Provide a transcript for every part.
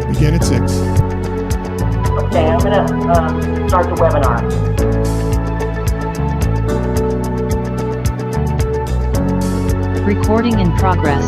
begin at 6. Okay, I'm gonna start the webinar. Recording in progress.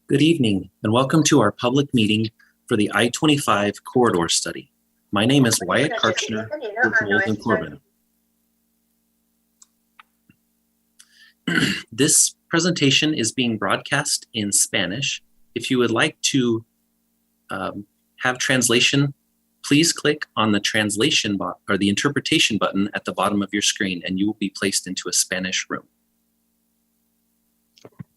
Good evening, and welcome to our public meeting for the I-25 corridor study. My name is Wyatt Karchner with Wolf & Corbin. This presentation is being broadcast in Spanish. If you would like to have translation, please click on the translation or the interpretation button at the bottom of your screen, and you will be placed into a Spanish room.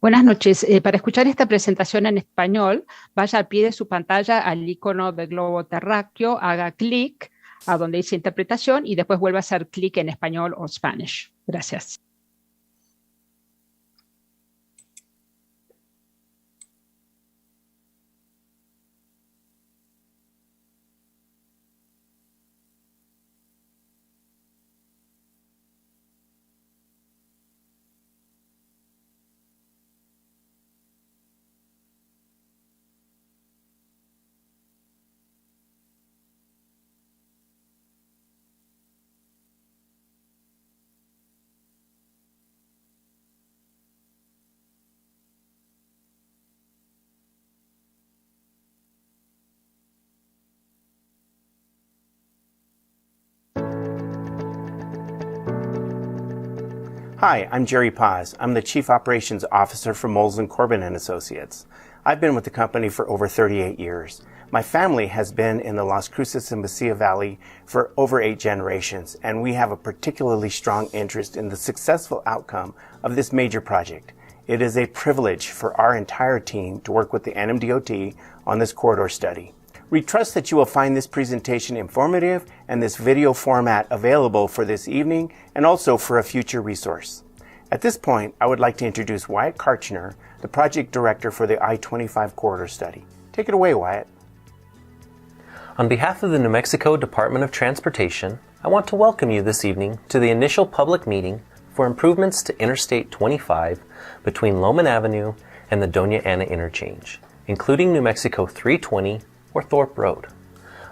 Buenas noches. Para escuchar esta presentación en español, vaya al pie de su pantalla al icono del globo terráqueo, haga clic a donde dice interpretación y después vuelva a hacer clic en español o Spanish. Gracias. Hi, I'm Jerry Paz. I'm the Chief Operations Officer for Moles & Corbin & Associates. I've been with the company for over 38 years. My family has been in the Las Cruces and Mesilla Valley for over 8 generations, and we have a particularly strong interest in the successful outcome of this major project. It is a privilege for our entire team to work with the NMDOT on this corridor study. We trust that you will find this presentation informative and this video format available for this evening and also for a future resource. At this point, I would like to introduce Wyatt Karchner, the project director for the I-25 corridor study. Take it away, Wyatt. On behalf of the New Mexico Department of Transportation, I want to welcome you this evening to the initial public meeting for improvements to Interstate 25 between Loman Avenue and the Doña Ana interchange, including New Mexico 320 or Thorpe Road.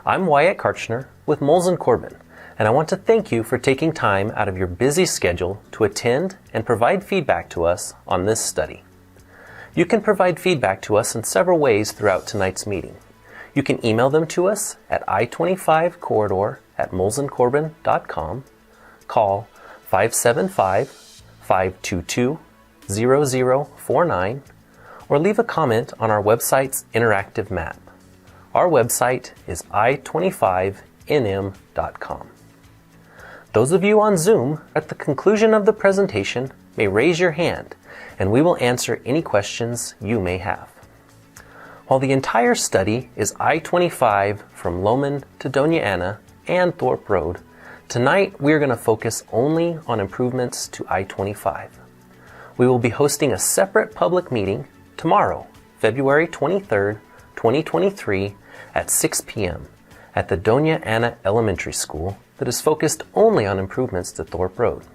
I'm Wyatt Karchner with Moles & Corbin, and I want to thank you for taking time out of your busy schedule to attend and provide feedback to us on this study. You can provide feedback to us in several ways throughout tonight's meeting. You can email them to us at i25corridor@molesandcorbin.com, call 575-522-0049, or leave a comment on our website's interactive map. Our website is i25nm.com. Those of you on Zoom at the conclusion of the presentation may raise your hand, and we will answer any questions you may have. While the entire study is I-25 from Loman to Doña Ana and Thorpe Road, tonight we are going to focus only on improvements to I-25. We will be hosting a separate public meeting tomorrow, February 23rd, 2023, at 6 p.m. at the Doña Ana Elementary School that is focused only on improvements to Thorpe Road.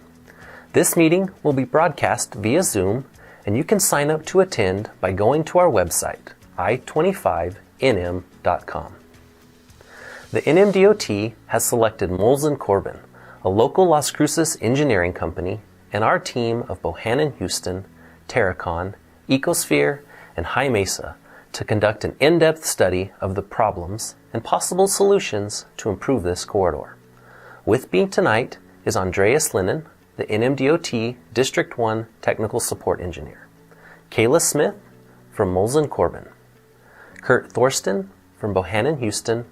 This meeting will be broadcast via Zoom, and you can sign up to attend by going to our website, i25nm.com. The NMDOT has selected Moles & Corbin, a local Las Cruces engineering company, and our team of Bohannon Houston, Terracon, Ecosphere, and High Mesa to conduct an in-depth study of the problems and possible solutions to improve this corridor. With me tonight is Andreas Lennon, the NMDOT District 1 Technical Support Engineer, Kayla Smith from Moles & Corbin, Kurt Thorsten from Bohannon Houston,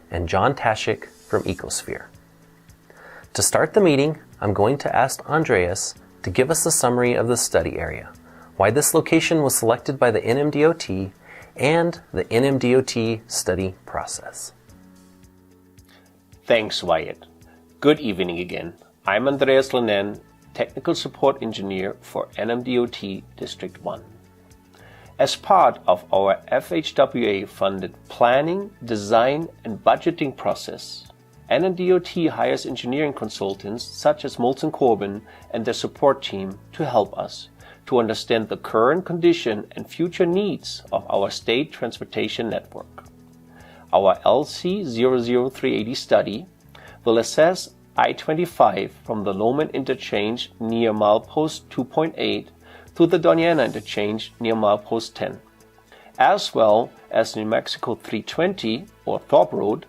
and John Tashik from Ecosphere. To start the meeting, I'm going to ask Andreas to give us a summary of the study area, why this location was selected by the NMDOT, and the NMDOT study process. Thanks, Wyatt. Good evening again. I'm Andreas Lennon, Technical Support Engineer for NMDOT District 1. As part of our FHWA-funded planning, design, and budgeting process, NMDOT hires engineering consultants such as Moles & Corbin and their support team to help us to understand the current condition and future needs of our state transportation network. Our LC00380 study will assess I-25 from the Loman interchange near milepost 2.8 to the Doña Ana interchange near milepost 10. as well as New Mexico 320 or Thorpe Road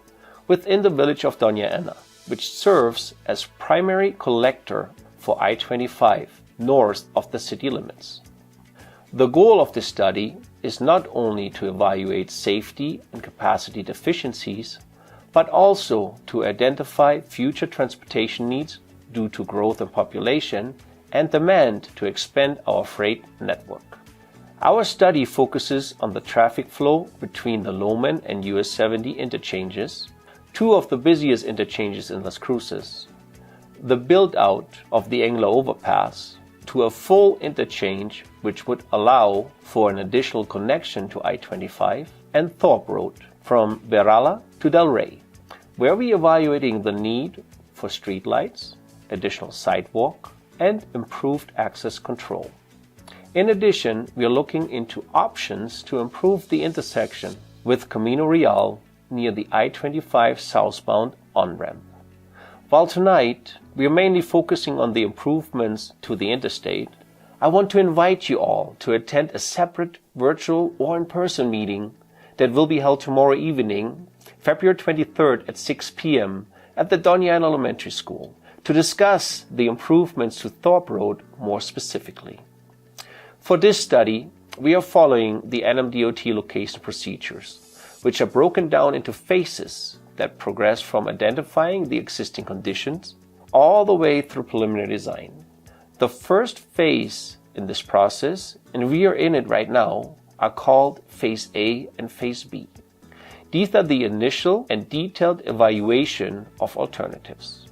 within the village of Doña Ana, which serves as primary collector for I-25 north of the city limits. The goal of this study is not only to evaluate safety and capacity deficiencies, but also to identify future transportation needs due to growth in population and demand to expand our freight network. Our study focuses on the traffic flow between the Loman and US 70 interchanges, two of the busiest interchanges in Las Cruces, the build-out of the Engla overpass to a full interchange which would allow for an additional connection to I-25, and Thorpe Road from Berala to Del Rey, where we are evaluating the need for streetlights, additional sidewalk, and improved access control. In addition, we are looking into options to improve the intersection with Camino Real near the I-25 southbound on-ramp. While tonight we are mainly focusing on the improvements to the interstate, I want to invite you all to attend a separate virtual or in-person meeting that will be held tomorrow evening, February 23rd at 6 p.m. at the Doña Ana Elementary School to discuss the improvements to Thorpe Road more specifically. For this study, we are following the NMDOT location procedures, which are broken down into phases that progress from identifying the existing conditions all the way through preliminary design. The first phase in this process, and we are in it right now, are called Phase A and Phase B. These are the initial and detailed evaluation of alternatives.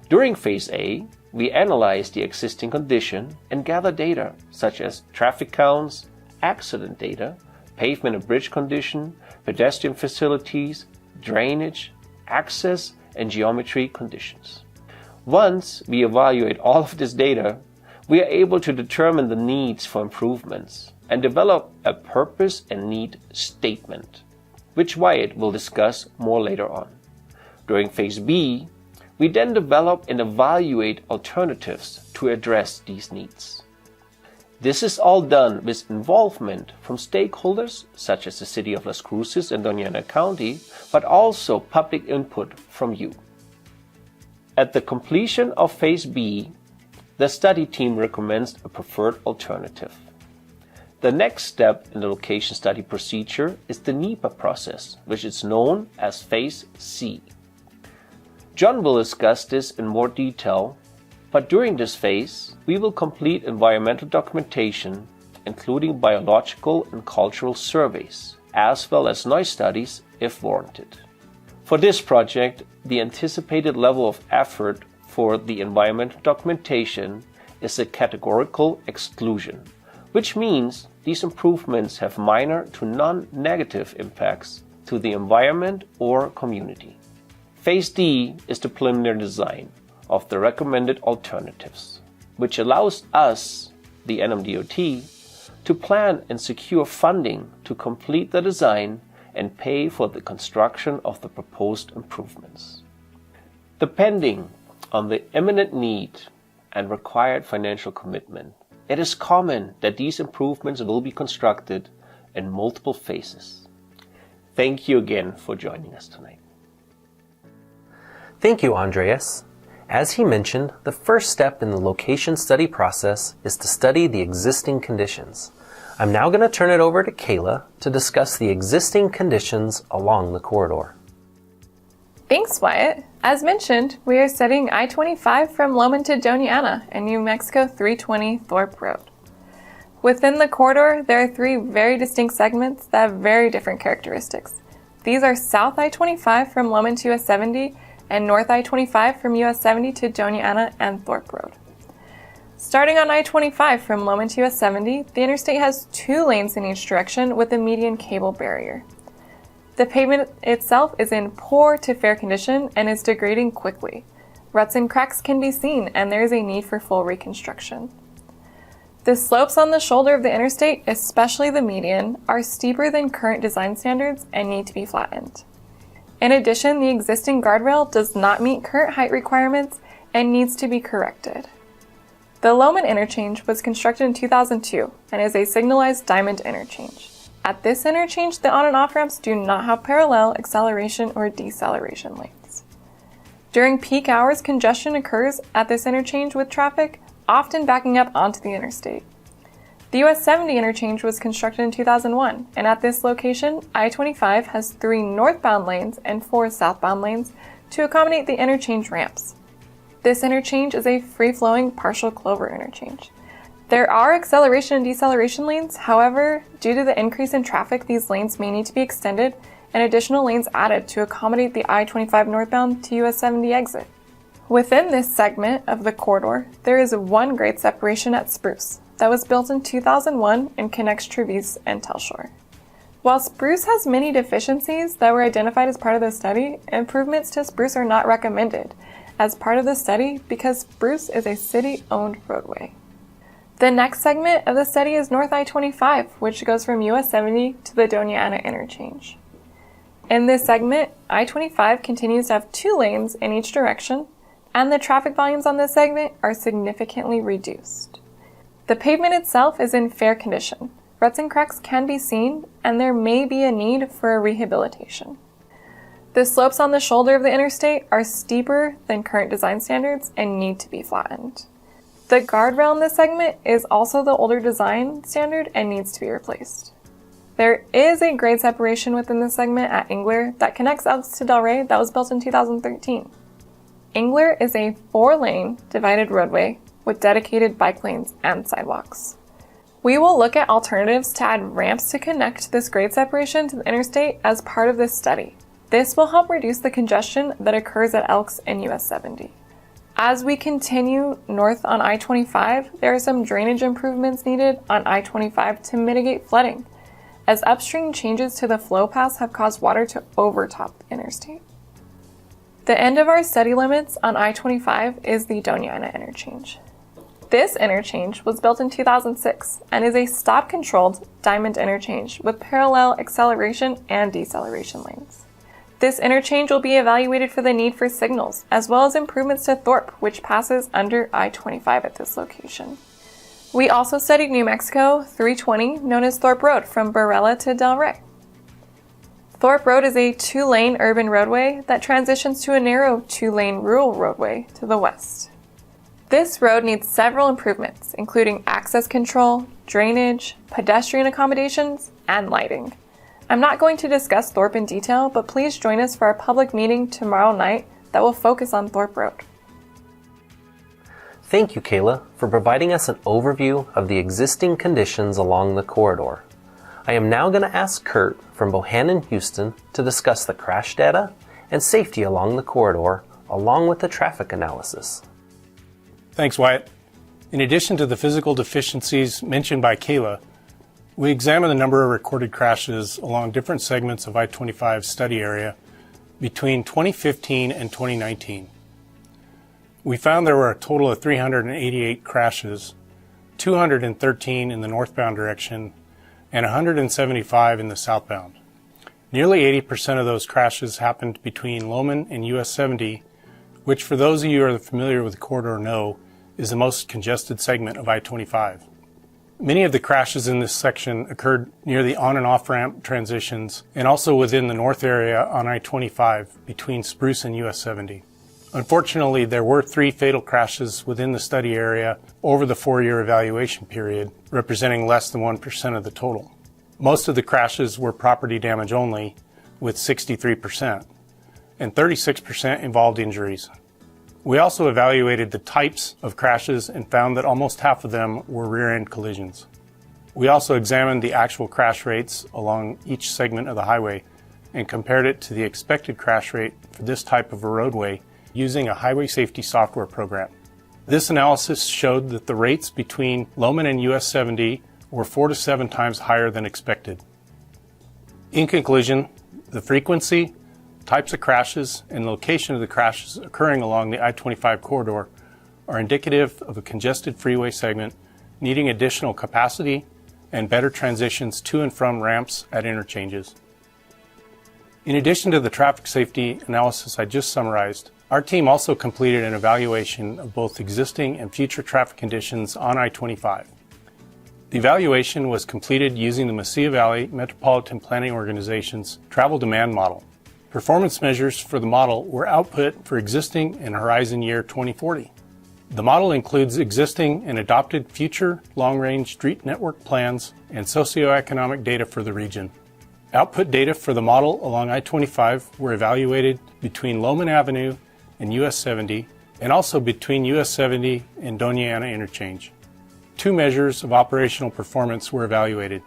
During Phase A, we analyze the existing condition and gather data such as traffic counts, accident data, pavement and bridge condition, pedestrian facilities, drainage, access, and geometry conditions. Once we evaluate all of this data, we are able to determine the needs for improvements and develop a purpose and need statement, which Wyatt will discuss more later on. During Phase B, we then develop and evaluate alternatives to address these needs. This is all done with involvement from stakeholders such as the City of Las Cruces and Doña Ana County, but also public input from you. At the completion of Phase B, the study team recommends a preferred alternative. The next step in the location study procedure is the NEPA process, which is known as Phase C. John will discuss this in more detail, but during this phase, we will complete environmental documentation, including biological and cultural surveys, as well as noise studies if warranted. For this project, the anticipated level of effort for the environmental documentation is a categorical exclusion, which means these improvements have minor to non-negative impacts to the environment or community. Phase D is the preliminary design of the recommended alternatives, which allows us, the NMDOT, to plan and secure funding to complete the design and pay for the construction of the proposed improvements. Depending on the imminent need and required financial commitment, it is common that these improvements will be constructed in multiple phases. Thank you again for joining us tonight. Thank you, Andreas. As he mentioned, the first step in the location study process is to study the existing conditions. I'm now going to turn it over to Kayla to discuss the existing conditions along the corridor. Thanks, Wyatt. As mentioned, we are studying I-25 from Loman to Doña Ana and New Mexico 320 Thorpe Road. Within the corridor, there are three very distinct segments that have very different characteristics. These are South I-25 from Loman to US 70 and North I-25 from US 70 to Doña Ana and Thorpe Road. Starting on I-25 from Loman to US 70, the interstate has 2 lanes in each direction with a median cable barrier. The pavement itself is in poor to fair condition and is degrading quickly. Ruts and cracks can be seen, and there is a need for full reconstruction. The slopes on the shoulder of the interstate, especially the median, are steeper than current design standards and need to be flattened. In addition, the existing guardrail does not meet current height requirements and needs to be corrected. The Loman interchange was constructed in 2002 and is a signalized diamond interchange. At this interchange, the on and off ramps do not have parallel acceleration or deceleration lanes. During peak hours, congestion occurs at this interchange with traffic often backing up onto the interstate. The US 70 interchange was constructed in 2001, and at this location, I-25 has 3 northbound lanes and 4 southbound lanes to accommodate the interchange ramps. This interchange is a free-flowing partial clover interchange. There are acceleration and deceleration lanes, however, due to the increase in traffic, these lanes may need to be extended and additional lanes added to accommodate the I-25 northbound to US 70 exit. Within this segment of the corridor, there is one grade separation at Spruce that was built in 2001 and connects Trevize and Telshore. While Spruce has many deficiencies that were identified as part of the study, improvements to Spruce are not recommended as part of the study because Spruce is a city-owned roadway. The next segment of the study is North I-25, which goes from US 70 to the Doña Ana interchange. In this segment, I-25 continues to have 2 lanes in each direction, and the traffic volumes on this segment are significantly reduced. The pavement itself is in fair condition. Ruts and cracks can be seen, and there may be a need for a rehabilitation. The slopes on the shoulder of the interstate are steeper than current design standards and need to be flattened. The guardrail in this segment is also the older design standard and needs to be replaced. There is a grade separation within this segment at Engler that connects Elks to Delray that was built in 2013. Engler is a 4-lane divided roadway with dedicated bike lanes and sidewalks. We will look at alternatives to add ramps to connect this grade separation to the interstate as part of this study. This will help reduce the congestion that occurs at Elks and US 70. As we continue north on I-25, there are some drainage improvements needed on I-25 to mitigate flooding, as upstream changes to the flow paths have caused water to overtop the interstate. The end of our study limits on I-25 is the Doña Ana interchange. This interchange was built in 2006 and is a stop-controlled diamond interchange with parallel acceleration and deceleration lanes. This interchange will be evaluated for the need for signals, as well as improvements to Thorpe, which passes under I-25 at this location. We also studied New Mexico 320, known as Thorpe Road, from Barella to Delray. Thorpe Road is a 2-lane urban roadway that transitions to a narrow 2-lane rural roadway to the west. This road needs several improvements, including access control, drainage, pedestrian accommodations, and lighting. I'm not going to discuss Thorpe in detail, but please join us for our public meeting tomorrow night that will focus on Thorpe Road. Thank you, Kayla, for providing us an overview of the existing conditions along the corridor. I am now going to ask Kurt from Bohannon, Houston to discuss the crash data and safety along the corridor, along with the traffic analysis. Thanks, Wyatt. In addition to the physical deficiencies mentioned by Kayla, we examined the number of recorded crashes along different segments of I-25 study area between 2015 and 2019. We found there were a total of 388 crashes, 213 in the northbound direction, and 175 in the southbound. Nearly 80% of those crashes happened between Lowman and US 70, which for those of you who are familiar with the corridor know is the most congested segment of I-25. Many of the crashes in this section occurred near the on and off ramp transitions and also within the north area on I-25 between Spruce and US 70. Unfortunately, there were 3 fatal crashes within the study area over the 4-year evaluation period, representing less than 1% of the total. Most of the crashes were property damage only, with 63%, and 36% involved injuries. We also evaluated the types of crashes and found that almost half of them were rear-end collisions. We also examined the actual crash rates along each segment of the highway and compared it to the expected crash rate for this type of a roadway using a highway safety software program. This analysis showed that the rates between Lowman and US 70 were 4 to 7 times higher than expected. In conclusion, the frequency, types of crashes, and location of the crashes occurring along the I-25 corridor are indicative of a congested freeway segment needing additional capacity and better transitions to and from ramps at interchanges. In addition to the traffic safety analysis I just summarized, our team also completed an evaluation of both existing and future traffic conditions on I-25. The evaluation was completed using the Mesilla Valley Metropolitan Planning Organization's travel demand model. Performance measures for the model were output for existing and horizon year 2040. The model includes existing and adopted future long-range street network plans and socioeconomic data for the region. Output data for the model along I-25 were evaluated between Loman Avenue and US 70 and also between US 70 and Doña Ana interchange. Two measures of operational performance were evaluated.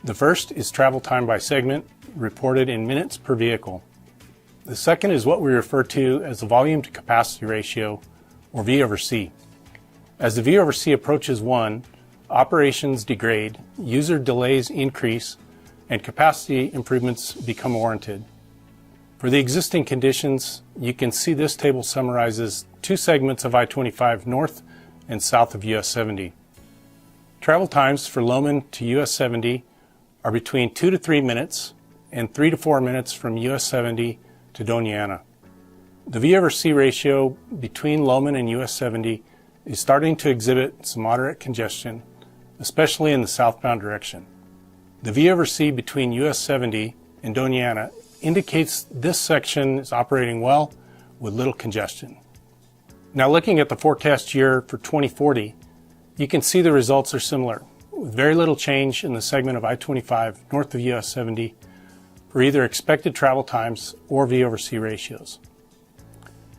The first is travel time by segment, reported in minutes per vehicle. The second is what we refer to as the volume to capacity ratio, or V over C. As the V over C approaches 1, operations degrade, user delays increase, and capacity improvements become warranted. For the existing conditions, you can see this table summarizes two segments of I-25 north and south of US 70. Travel times for Loman to US 70 are between 2 to 3 minutes and 3 to 4 minutes from US 70 to Doña Ana. The V over C ratio between Loman and US 70 is starting to exhibit some moderate congestion, especially in the southbound direction. The V over C between US 70 and Doña Ana indicates this section is operating well with little congestion. Now looking at the forecast year for 2040, you can see the results are similar, with very little change in the segment of I-25 north of US 70 for either expected travel times or V over C ratios.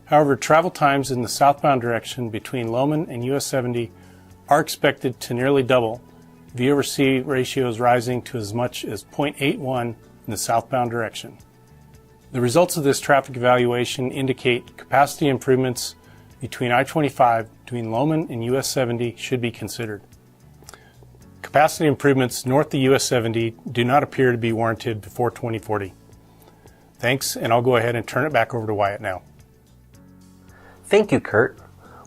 However, travel times in the southbound direction between Loman and US 70 are expected to nearly double, V over C ratios rising to as much as 0.81 in the southbound direction. The results of this traffic evaluation indicate capacity improvements between I-25 between Loman and US 70 should be considered. Capacity improvements north of US 70 do not appear to be warranted before 2040. Thanks, and I'll go ahead and turn it back over to Wyatt now. Thank you, Kurt.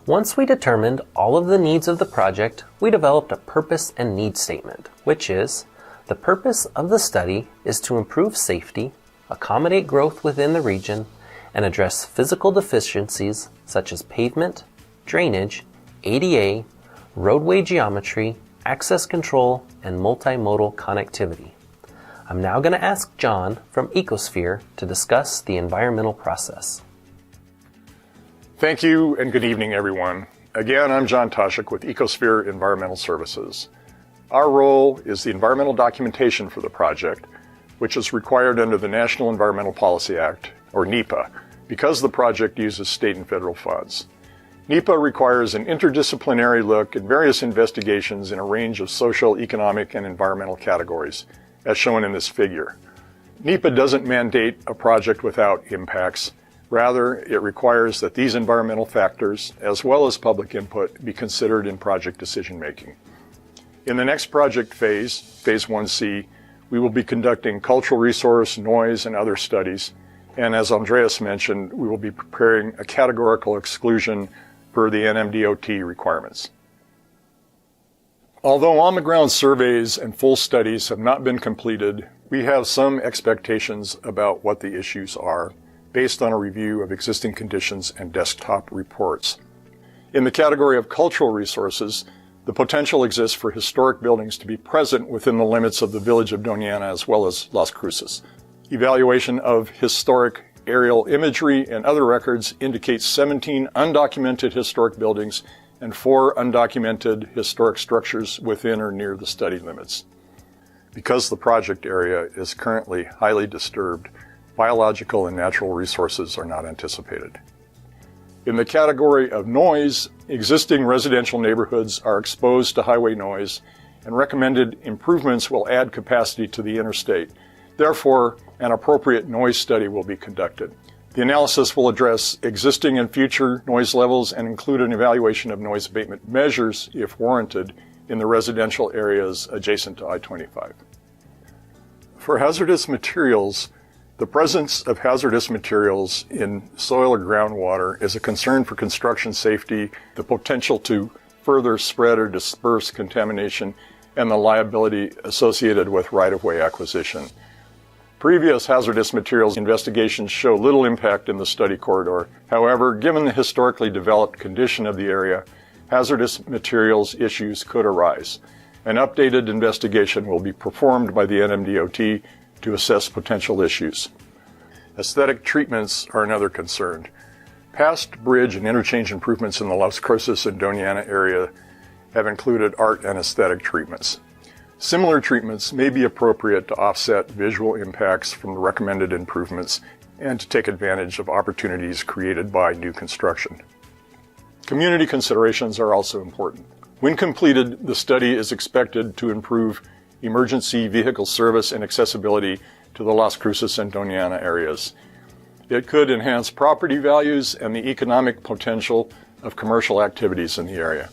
Once we determined all of the needs of the project, we developed a purpose and need statement, which is, the purpose of the study is to improve safety, accommodate growth within the region, and address physical deficiencies such as pavement, drainage, ADA, roadway geometry, access control, and multimodal connectivity. I'm now going to ask John from Ecosphere to discuss the environmental process. Thank you and good evening, everyone. Again, I'm John Toshik with Ecosphere Environmental Services. Our role is the environmental documentation for the project, which is required under the National Environmental Policy Act, or NEPA, because the project uses state and federal funds. NEPA requires an interdisciplinary look at various investigations in a range of social, economic, and environmental categories, as shown in this figure. NEPA doesn't mandate a project without impacts. Rather, it requires that these environmental factors, as well as public input, be considered in project decision-making. In the next project phase, Phase 1C, we will be conducting cultural resource, noise, and other studies. And as Andreas mentioned, we will be preparing a categorical exclusion per the NMDOT requirements. Although on-the-ground surveys and full studies have not been completed, we have some expectations about what the issues are, based on a review of existing conditions and desktop reports. In the category of cultural resources, the potential exists for historic buildings to be present within the limits of the village of Doña Ana as well as Las Cruces. Evaluation of historic aerial imagery and other records indicates 17 undocumented historic buildings and 4 undocumented historic structures within or near the study limits. Because the project area is currently highly disturbed, biological and natural resources are not anticipated. In the category of noise, existing residential neighborhoods are exposed to highway noise, and recommended improvements will add capacity to the interstate. Therefore, an appropriate noise study will be conducted. The analysis will address existing and future noise levels and include an evaluation of noise abatement measures, if warranted, in the residential areas adjacent to I-25. For hazardous materials, the presence of hazardous materials in soil or groundwater is a concern for construction safety, the potential to further spread or disperse contamination, and the liability associated with right-of-way acquisition. Previous hazardous materials investigations show little impact in the study corridor. However, given the historically developed condition of the area, hazardous materials issues could arise. An updated investigation will be performed by the NMDOT to assess potential issues. Aesthetic treatments are another concern. Past bridge and interchange improvements in the Las Cruces and Doña Ana area have included art and aesthetic treatments. Similar treatments may be appropriate to offset visual impacts from the recommended improvements and to take advantage of opportunities created by new construction. Community considerations are also important. When completed, the study is expected to improve emergency vehicle service and accessibility to the Las Cruces and Doña Ana areas. It could enhance property values and the economic potential of commercial activities in the area.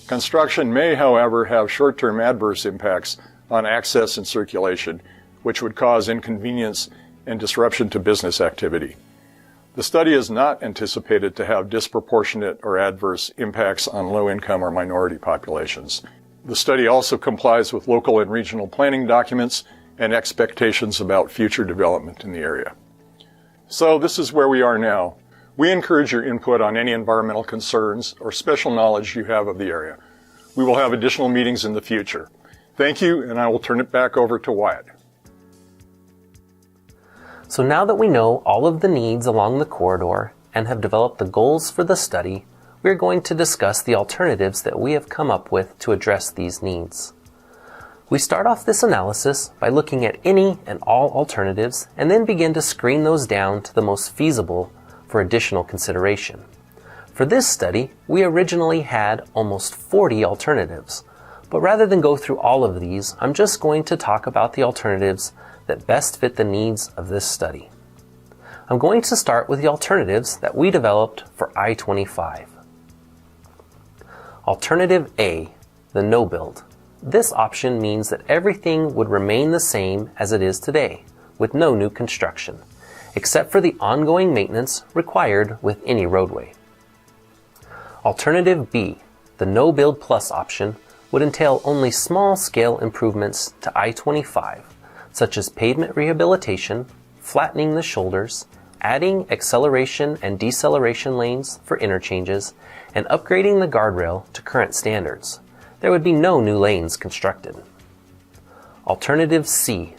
Construction may, however, have short-term adverse impacts on access and circulation, which would cause inconvenience and disruption to business activity. The study is not anticipated to have disproportionate or adverse impacts on low-income or minority populations. The study also complies with local and regional planning documents and expectations about future development in the area. So this is where we are now. We encourage your input on any environmental concerns or special knowledge you have of the area. We will have additional meetings in the future. Thank you, and I will turn it back over to Wyatt. So now that we know all of the needs along the corridor and have developed the goals for the study, we're going to discuss the alternatives that we have come up with to address these needs. We start off this analysis by looking at any and all alternatives and then begin to screen those down to the most feasible for additional consideration. For this study, we originally had almost 40 alternatives, but rather than go through all of these, I'm just going to talk about the alternatives that best fit the needs of this study. I'm going to start with the alternatives that we developed for I-25. Alternative A, the no-build. This option means that everything would remain the same as it is today, with no new construction, except for the ongoing maintenance required with any roadway. Alternative B, the no-build plus option, would entail only small-scale improvements to I-25, such as pavement rehabilitation, flattening the shoulders, adding acceleration and deceleration lanes for interchanges, and upgrading the guardrail to current standards. There would be no new lanes constructed. Alternative C,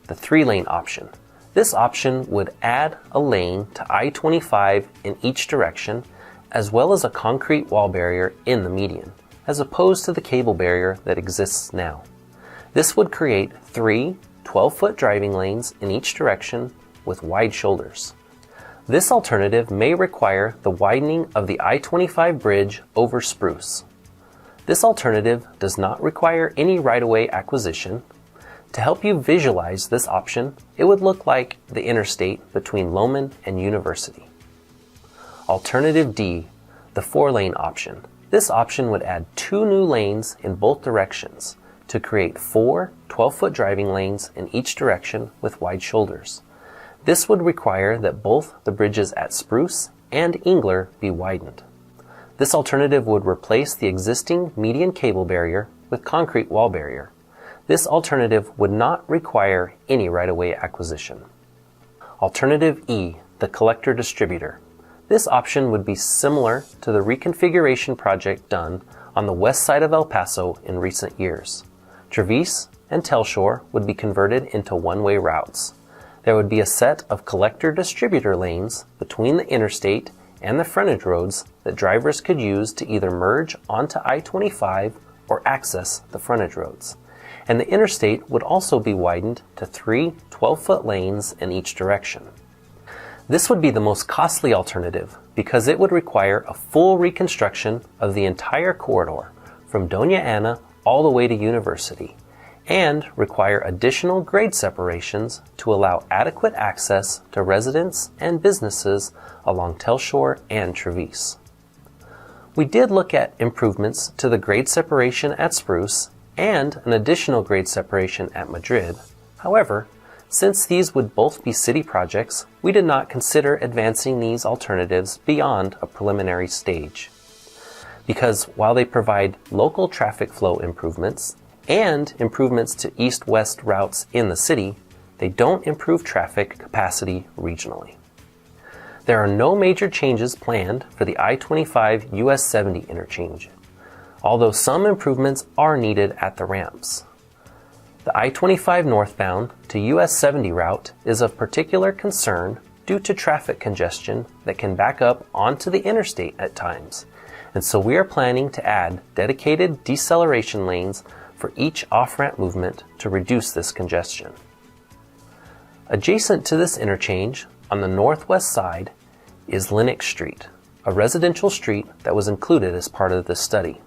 the 3-lane option. This option would add a lane to I-25 in each direction, as well as a concrete wall barrier in the median, as opposed to the cable barrier that exists now. This would create 3 12-foot driving lanes in each direction with wide shoulders. This alternative may require the widening of the I-25 bridge over Spruce. This alternative does not require any right-of-way acquisition. To help you visualize this option, it would look like the interstate between Loman and University. Alternative D, the 4-lane option. This option would add 2 new lanes in both directions to create 4 12-foot driving lanes in each direction with wide shoulders. This would require that both the bridges at Spruce and Engler be widened. This alternative would replace the existing median cable barrier with concrete wall barrier. This alternative would not require any right-of-way acquisition. Alternative E, the collector distributor. This option would be similar to the reconfiguration project done on the west side of El Paso in recent years. Travis and Telshore would be converted into one-way routes. There would be a set of collector distributor lanes between the interstate and the frontage roads that drivers could use to either merge onto I-25 or access the frontage roads. And the interstate would also be widened to 3 12-foot lanes in each direction. This would be the most costly alternative because it would require a full reconstruction of the entire corridor from Doña Ana all the way to University, and require additional grade separations to allow adequate access to residents and businesses along Telshore and Travis. We did look at improvements to the grade separation at Spruce and an additional grade separation at Madrid. However, since these would both be city projects, we did not consider advancing these alternatives beyond a preliminary stage. Because while they provide local traffic flow improvements and improvements to east-west routes in the city, they don't improve traffic capacity regionally. There are no major changes planned for the I-25 US 70 interchange. although some improvements are needed at the ramps. The I-25 northbound to US 70 route is of particular concern due to traffic congestion that can back up onto the interstate at times, and so we are planning to add dedicated deceleration lanes for each off-ramp movement to reduce this congestion. Adjacent to this interchange, on the northwest side, is Lenox Street, a residential street that was included as part of this study.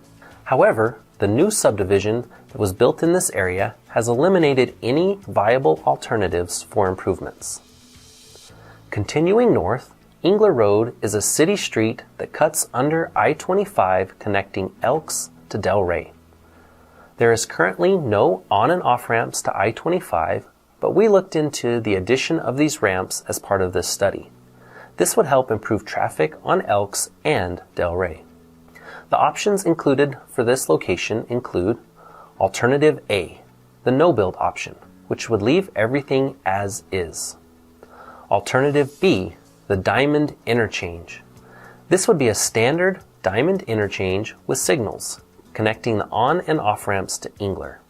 However, the new subdivision that was built in this area has eliminated any viable alternatives for improvements. Continuing north, Engler Road is a city street that cuts under I-25 connecting Elks to Del Rey. There is currently no on and off ramps to I-25, but we looked into the addition of these ramps as part of this study. This would help improve traffic on Elks and Del Rey. The options included for this location include Alternative A, the no-build option, which would leave everything as is. Alternative B, the Diamond Interchange. This would be a standard diamond interchange with signals, connecting the on and off ramps to Engler.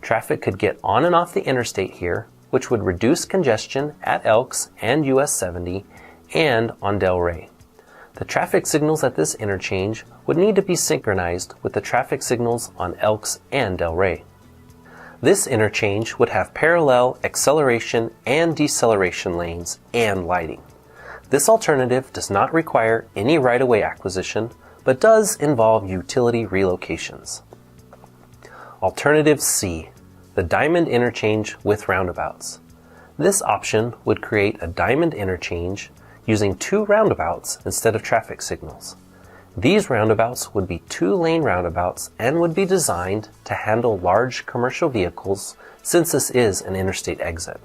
Traffic could get on and off the interstate here, which would reduce congestion at Elks and US 70 and on Del Rey. The traffic signals at this interchange would need to be synchronized with the traffic signals on Elks and Del Rey. This interchange would have parallel acceleration and deceleration lanes and lighting. This alternative does not require any right-of-way acquisition, but does involve utility relocations. Alternative C, the Diamond Interchange with roundabouts. This option would create a diamond interchange using 2 roundabouts instead of traffic signals. These roundabouts would be 2-lane roundabouts and would be designed to handle large commercial vehicles since this is an interstate exit.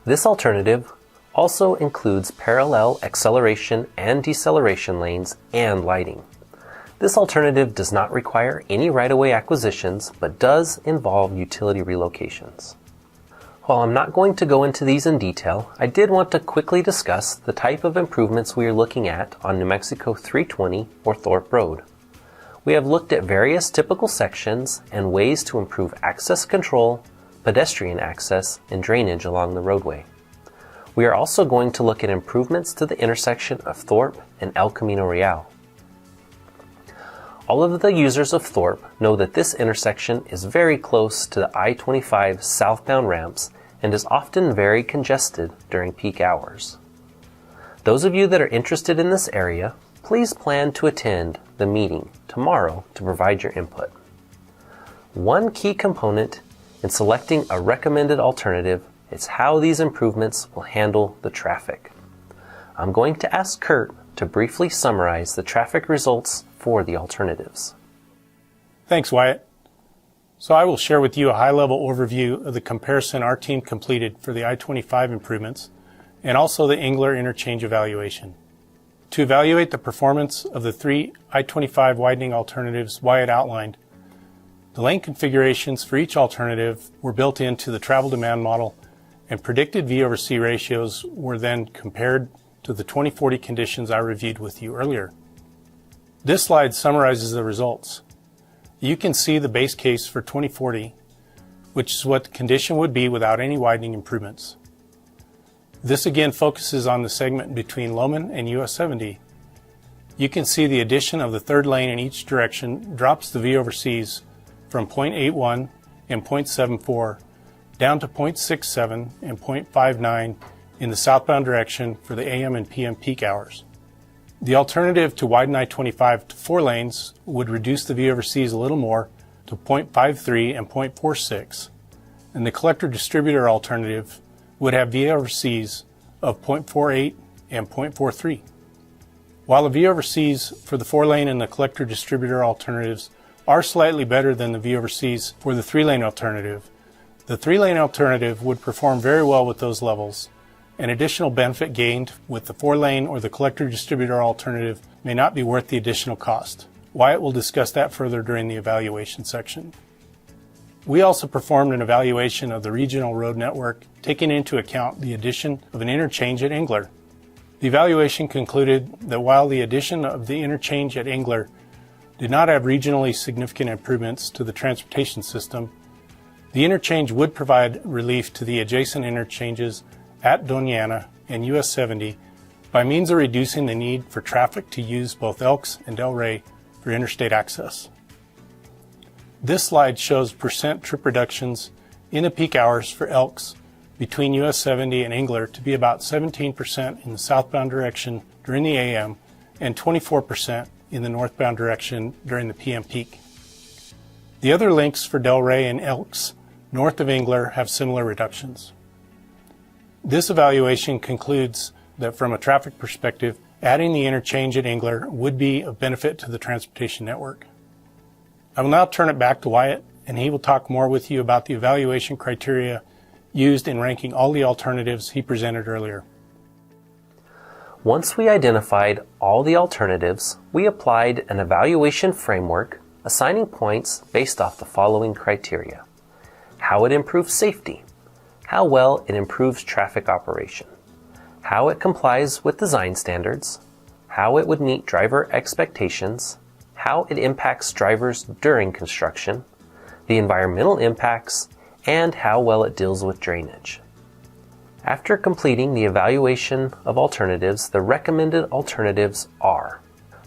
This alternative also includes parallel acceleration and deceleration lanes and lighting. This alternative does not require any right-of-way acquisitions, but does involve utility relocations. While I'm not going to go into these in detail, I did want to quickly discuss the type of improvements we are looking at on New Mexico 320 or Thorpe Road. We have looked at various typical sections and ways to improve access control, pedestrian access, and drainage along the roadway. We are also going to look at improvements to the intersection of Thorpe and El Camino Real. All of the users of Thorpe know that this intersection is very close to the I-25 southbound ramps and is often very congested during peak hours. Those of you that are interested in this area, please plan to attend the meeting tomorrow to provide your input. One key component in selecting a recommended alternative is how these improvements will handle the traffic. I'm going to ask Kurt to briefly summarize the traffic results for the alternatives. Thanks, Wyatt. So I will share with you a high-level overview of the comparison our team completed for the I-25 improvements and also the Engler interchange evaluation. To evaluate the performance of the 3 I-25 widening alternatives Wyatt outlined, the lane configurations for each alternative were built into the travel demand model, and predicted V/C ratios were then compared to the 2040 conditions I reviewed with you earlier. This slide summarizes the results. You can see the base case for 2040, which is what the condition would be without any widening improvements. This again focuses on the segment between Loman and US 70. You can see the addition of the third lane in each direction drops the V/Cs from 0.81 and 0.74 down to 0.67 and 0.59 in the southbound direction for the AM and PM peak hours. The alternative to widen I-25 to 4 lanes would reduce the V/Cs a little more to 0.53 and 0.46, and the collector-distributor alternative would have V/Cs of 0.48 and 0.43. While the V/Cs for the 4-lane and the collector-distributor alternatives are slightly better than the V/Cs for the 3-lane alternative, the 3-lane alternative would perform very well with those levels. An additional benefit gained with the 4-lane or the collector-distributor alternative may not be worth the additional cost. Wyatt will discuss that further during the evaluation section. We also performed an evaluation of the regional road network, taking into account the addition of an interchange at Engler. The evaluation concluded that while the addition of the interchange at Engler did not have regionally significant improvements to the transportation system, the interchange would provide relief to the adjacent interchanges at Doña Ana and US 70 by means of reducing the need for traffic to use both Elks and Del Rey for interstate access. This slide shows percent trip reductions in the peak hours for Elks between US 70 and Engler to be about 17% in the southbound direction during the AM and 24% in the northbound direction during the PM peak. The other links for Del Rey and Elks north of Engler have similar reductions. This evaluation concludes that from a traffic perspective, adding the interchange at Engler would be of benefit to the transportation network. I will now turn it back to Wyatt, and he will talk more with you about the evaluation criteria used in ranking all the alternatives he presented earlier. Once we identified all the alternatives, we applied an evaluation framework assigning points based off the following criteria: how it improves safety, how well it improves traffic operation, how it complies with design standards, how it would meet driver expectations, how it impacts drivers during construction, the environmental impacts, and how well it deals with drainage. After completing the evaluation of alternatives, the recommended alternatives are: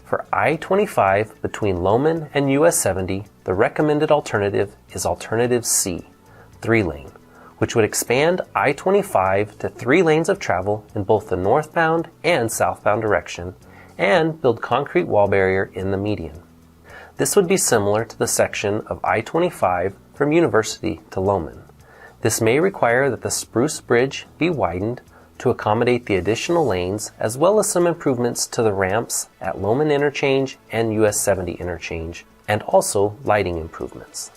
for I-25 between Loman and US 70, the recommended alternative is alternative C, 3-lane, which would expand I-25 to 3 lanes of travel in both the northbound and southbound direction and build concrete wall barrier in the median. This would be similar to the section of I-25 from University to Loman. This may require that the Spruce Bridge be widened to accommodate the additional lanes, as well as some improvements to the ramps at Loman Interchange and US 70 Interchange, and also lighting improvements.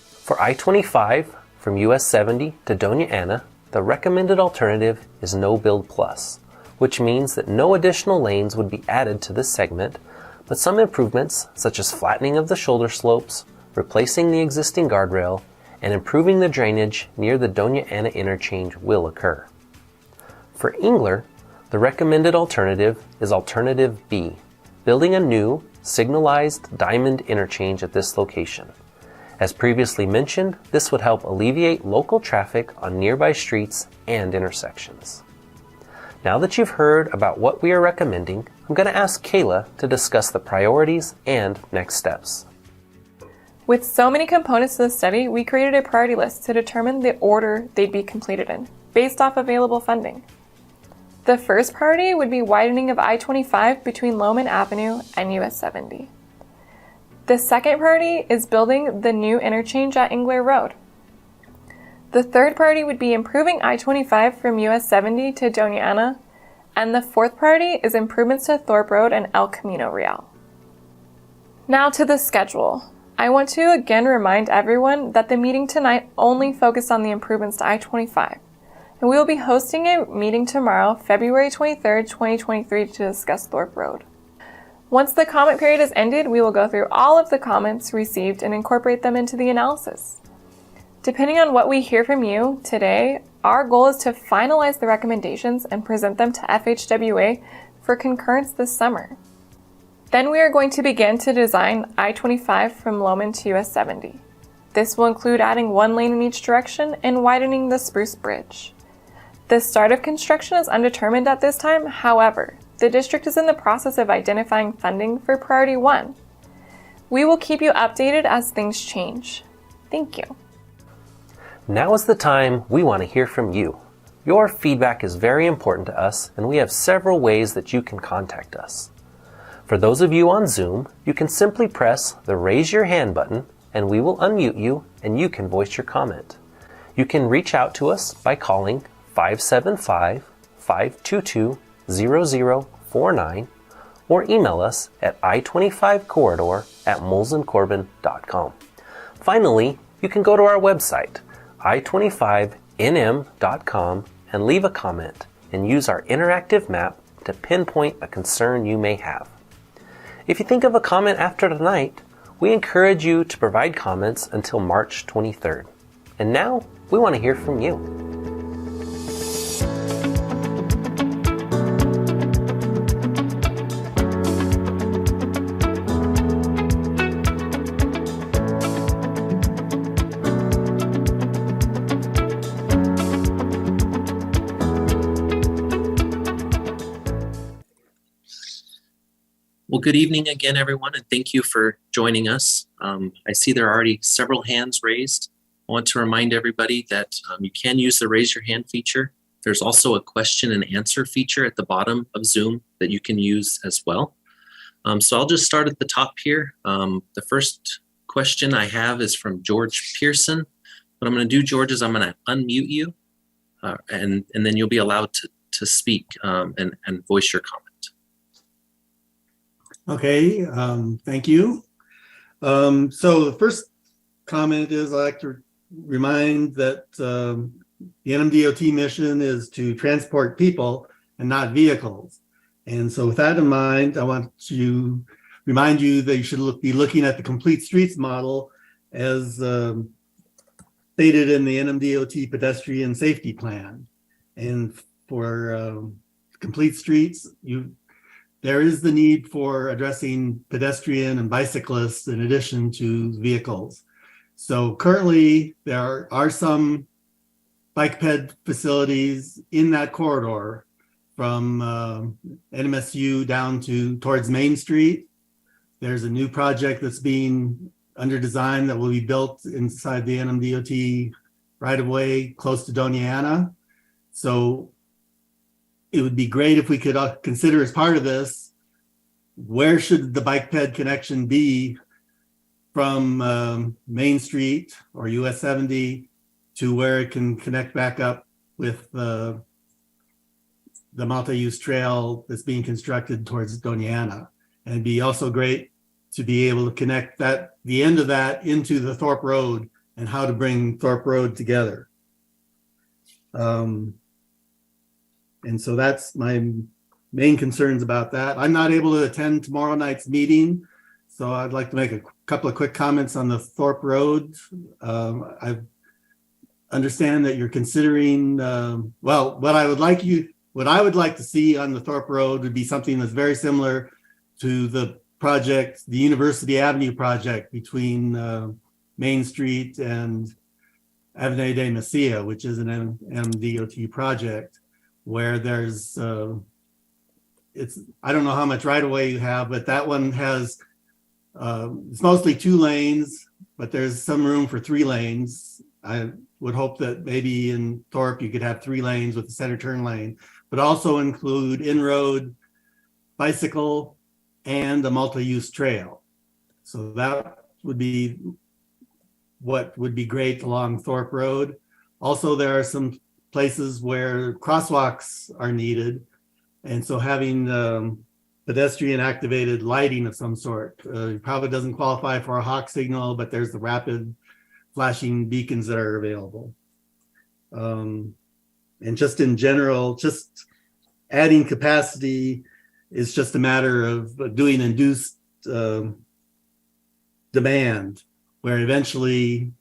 For I-25 from US 70 to Doña Ana, the recommended alternative is No Build Plus, which means that no additional lanes would be added to this segment, but some improvements such as flattening of the shoulder slopes, replacing the existing guardrail, and improving the drainage near the Doña Ana interchange will occur. For Engler, the recommended alternative is alternative B, building a new signalized diamond interchange at this location. As previously mentioned, this would help alleviate local traffic on nearby streets and intersections. Now that you've heard about what we are recommending, I'm going to ask Kayla to discuss the priorities and next steps. With so many components to the study, we created a priority list to determine the order they'd be completed in, based off available funding. The first priority would be widening of I-25 between Loman Avenue and US 70. The second priority is building the new interchange at Engler Road. The third priority would be improving I-25 from US 70 to Doña Ana, and the fourth priority is improvements to Thorpe Road and El Camino Real. Now to the schedule. I want to again remind everyone that the meeting tonight only focused on the improvements to I-25, and we will be hosting a meeting tomorrow, February 23rd, 2023, to discuss Thorpe Road. Once the comment period is ended, we will go through all of the comments received and incorporate them into the analysis. Depending on what we hear from you today, our goal is to finalize the recommendations and present them to FHWA for concurrence this summer. Then we are going to begin to design I-25 from Loman to US 70. This will include adding 1 lane in each direction and widening the Spruce Bridge. The start of construction is undetermined at this time. However, the district is in the process of identifying funding for Priority 1. We will keep you updated as things change. Thank you. Now is the time we want to hear from you. Your feedback is very important to us, and we have several ways that you can contact us. For those of you on Zoom, you can simply press the Raise Your Hand button and we will unmute you and you can voice your comment. You can reach out to us by calling 575-522-0049 or email us at i25corridor@molesandcorbin.com. Finally, you can go to our website, i25nm.com, and leave a comment and use our interactive map to pinpoint a concern you may have. If you think of a comment after tonight, we encourage you to provide comments until March 23rd. And now, we want to hear from you. good evening again, everyone, and thank you for joining us. I see there are already several hands raised. I want to remind everybody that you can use the raise your hand feature. There's also a question and answer feature at the bottom of Zoom that you can use as well. So I'll just start at the top here. The first question I have is from George Pearson. What I'm going to do, George, is I'm going to unmute you, and then you'll be allowed to speak and voice your comment. Okay, thank you. So the first comment is I'd like to remind that the NMDOT mission is to transport people and not vehicles. And so with that in mind, I want to remind you that you should be looking at the complete streets model as stated in the NMDOT pedestrian safety plan. And for complete streets, there is the need for addressing pedestrian and bicyclists in addition to vehicles. So currently there are some bike ped facilities in that corridor from NMSU down towards Main Street. There's a new project that's being under design that will be built inside the NMDOT right of way close to Doniana. So it would be great if we could consider as part of this, where should the bike ped connection be from Main Street or US 70 to where it can connect back up with the multi-use trail that's being constructed towards Doniana. And it'd be also great to be able to connect the end of that into the Thorpe Road and how to bring Thorpe Road together. And so that's my main concerns about that. I'm not able to attend tomorrow night's meeting, so I'd like to make a couple of quick comments on the Thorpe Road. I understand that you're considering, well, what I would like to see on the Thorpe Road would be something that's very similar to the project, the University Avenue project between Main Street and Avenue de Mesilla, which is an MDOT project, where there's, I don't know how much right of way you have, but that one has, it's mostly 2 lanes, but there's some room for 3 lanes. I would hope that maybe in Thorpe you could have 3 lanes with a center turn lane, but also include in-road, bicycle, and a multi-use trail. So that would be what would be great along Thorpe Road. Also, there are some places where crosswalks are needed. And so having pedestrian activated lighting of some sort probably doesn't qualify for a hawk signal, but there's the rapid flashing beacons that are available. And just in general, just adding capacity is just a matter of doing induced demand, where eventually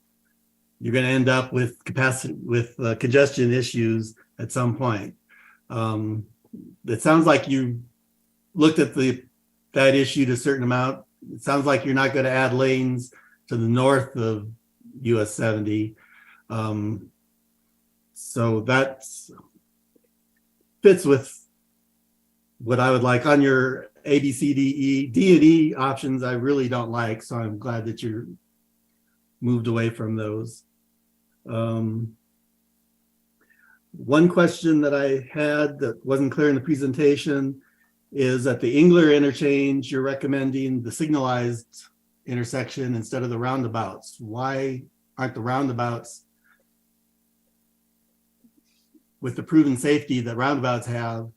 you're going to end up with congestion issues at some point. It sounds like you looked at that issue to a certain amount. It sounds like you're not going to add lanes to the north of US 70. So that fits with what I would like on your A, B, C, D, E. D and E options I really don't like, so I'm glad that you're moved away from those. One question that I had that wasn't clear in the presentation is at the Engler interchange, you're recommending the signalized intersection instead of the roundabouts. Why aren't the roundabouts, with the proven safety that roundabouts have,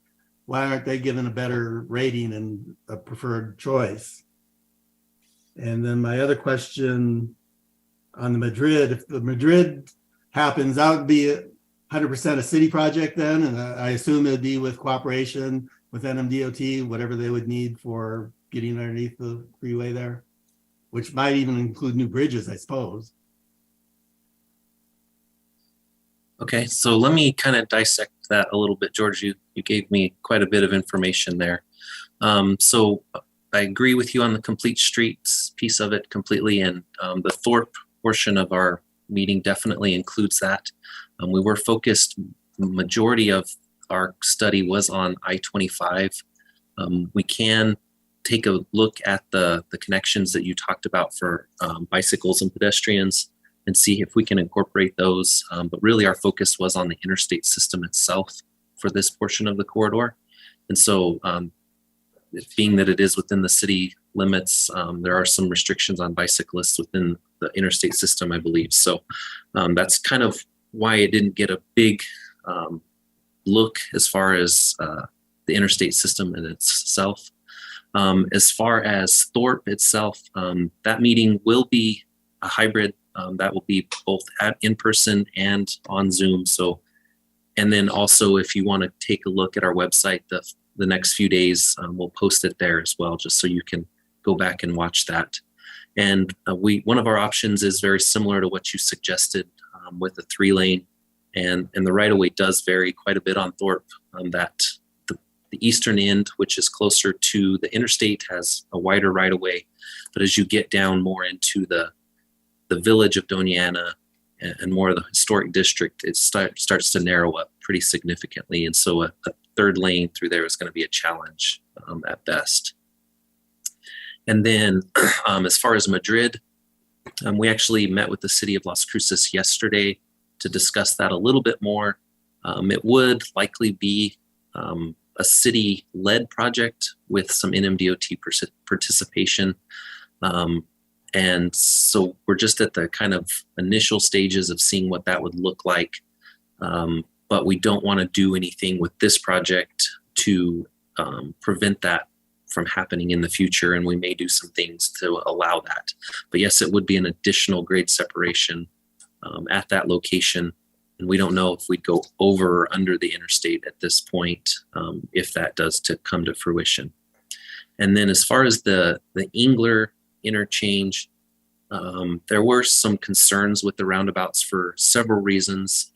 why aren't they given a better rating and a preferred choice? And then my other question on the Madrid, if the Madrid happens, that would be 100% a city project then, and I assume it'd be with cooperation with NMDOT, whatever they would need for getting underneath the freeway there, which might even include new bridges, I suppose. Okay, so let me kind of dissect that a little bit, George. You gave me quite a bit of information there. So I agree with you on the complete streets piece of it completely, and the Thorpe portion of our meeting definitely includes that. We were focused, the majority of our study was on I-25. We can take a look at the connections that you talked about for bicycles and pedestrians and see if we can incorporate those. But really our focus was on the interstate system itself for this portion of the corridor. And so being that it is within the city limits, there are some restrictions on bicyclists within the interstate system, I believe. So that's kind of why it didn't get a big look as far as the interstate system in itself. As far as Thorpe itself, that meeting will be a hybrid. That will be both in person and on Zoom. So, and then also if you want to take a look at our website, the next few days, we'll post it there as well, just so you can go back and watch that. And one of our options is very similar to what you suggested with a 3-lane, and the right-of-way does vary quite a bit on Thorpe. That the eastern end, which is closer to the interstate, has a wider right-of-way, but as you get down more into the village of Doniana and more of the historic district, it starts to narrow up pretty significantly, and so a 3rd lane through there is going to be a challenge at best. And then as far as Madrid, we actually met with the city of Las Cruces yesterday to discuss that a little bit more. It would likely be a city-led project with some NMDOT participation. And so we're just at the kind of initial stages of seeing what that would look like. But we don't want to do anything with this project to prevent that from happening in the future. And we may do some things to allow that. But yes, it would be an additional grade separation at that location. And we don't know if we'd go over or under the interstate at this point, if that does to come to fruition. And then as far as the Engler interchange, there were some concerns with the roundabouts for several reasons.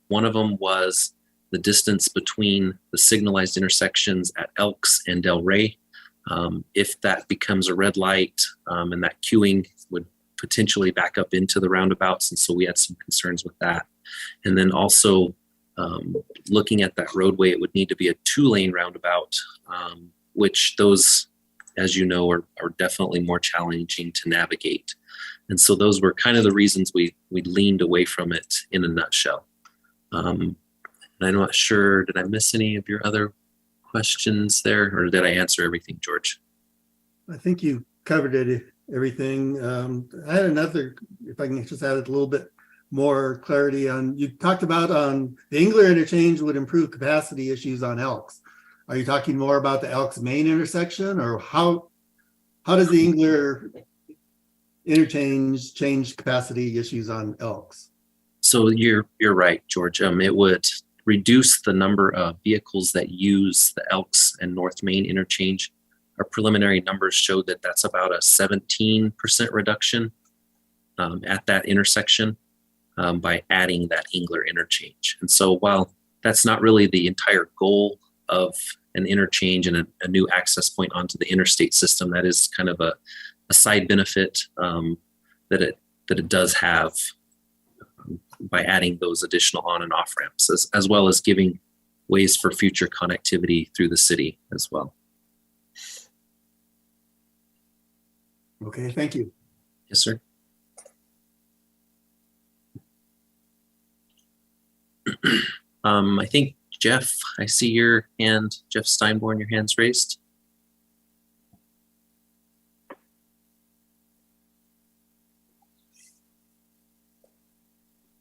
One of them was the distance between the signalized intersections at Elks and Del Rey. If that becomes a red light, and that queuing would potentially back up into the roundabouts. And so we had some concerns with that. And then also looking at that roadway, it would need to be a 2-lane roundabout, which those, as you know, are definitely more challenging to navigate. And so those were kind of the reasons we leaned away from it in a nutshell. And I'm not sure, did I miss any of your other questions there, or did I answer everything, George? I think you covered everything. I had another, if I can just add a little bit more clarity on, you talked about on the Engler interchange would improve capacity issues on Elks. Are you talking more about the Elks main intersection, or how does the Engler interchange change capacity issues on Elks? So you're right, George. It would reduce the number of vehicles that use the Elks and North Main interchange. Our preliminary numbers showed that that's about a 17% reduction at that intersection by adding that Engler interchange. And so while that's not really the entire goal of an interchange and a new access point onto the interstate system, that is kind of a side benefit that it does have by adding those additional on and off ramps, as well as giving ways for future connectivity through the city as well. Okay, thank you. Yes, sir. I think Jeff, I see your hand, Jeff Steinborn, your hand's raised.